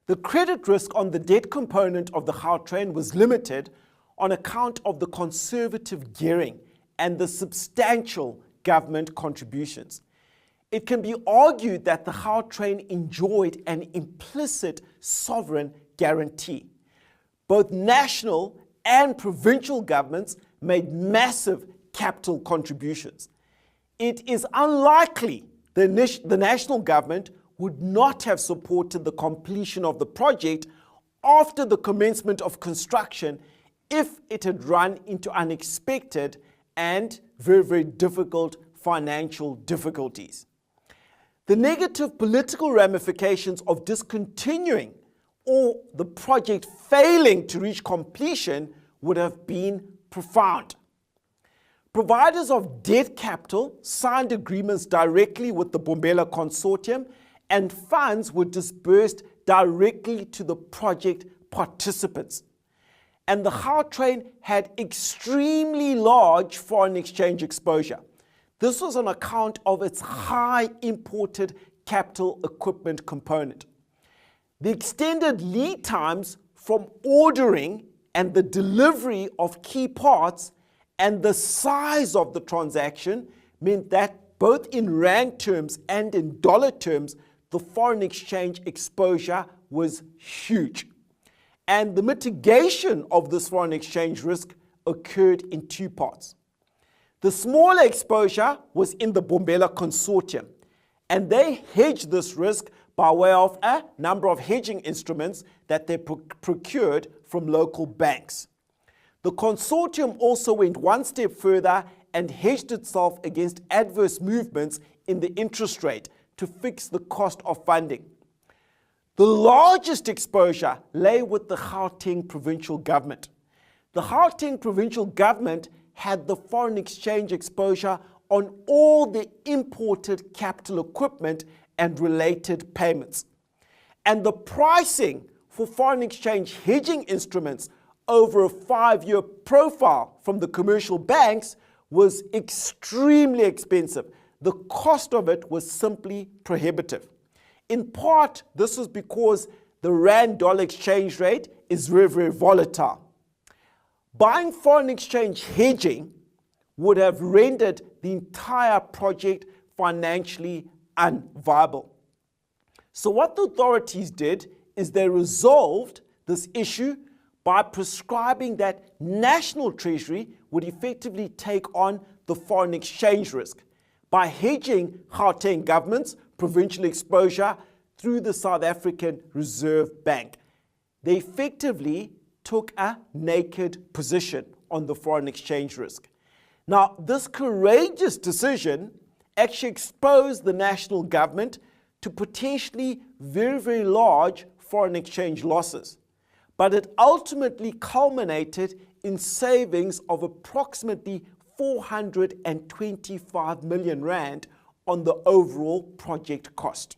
The credit risk on the debt component of the Gautrain was limited on account of the conservative gearing and the substantial government contributions. It can be argued that the Gautrain enjoyed an implicit sovereign guarantee. Both national and provincial governments made massive capital contributions. It is unlikely the national government would not have supported the completion of the project after the commencement of construction if it had run into unexpected and very, very difficult financial difficulties. The negative political ramifications of discontinuing or the project failing to reach completion would have been profound. Providers of debt capital signed agreements directly with the Mbombela Consortium, and funds were disbursed directly to the project participants. And the Gautrain had extremely large foreign exchange exposure. This was on account of its high imported capital equipment component. The extended lead times from ordering and the delivery of key parts and the size of the transaction meant that both in rand terms and in dollar terms, the foreign exchange exposure was huge. And the mitigation of this foreign exchange risk occurred in two parts. The smaller exposure was in the Mbombela Consortium, and they hedged this risk by way of a number of hedging instruments that they procured from local banks. The consortium also went one step further and hedged itself against adverse movements in the interest rate to fix the cost of funding. The largest exposure lay with the Gauteng provincial government. The Gauteng provincial government had the foreign exchange exposure on all the imported capital equipment and related payments. And the pricing for foreign exchange hedging instruments over a 5-year profile from the commercial banks was extremely expensive. The cost of it was simply prohibitive. In part, this was because the rand-dollar exchange rate is very, very volatile. Buying foreign exchange hedging would have rendered the entire project financially unviable. So what the authorities did is they resolved this issue by prescribing that National Treasury would effectively take on the foreign exchange risk by hedging Gauteng government's provincial exposure through the South African Reserve Bank. They effectively took a naked position on the foreign exchange risk. Now, this courageous decision actually exposed the national government to potentially very, very large foreign exchange losses. But it ultimately culminated in savings of approximately 425 million rand on the overall project cost.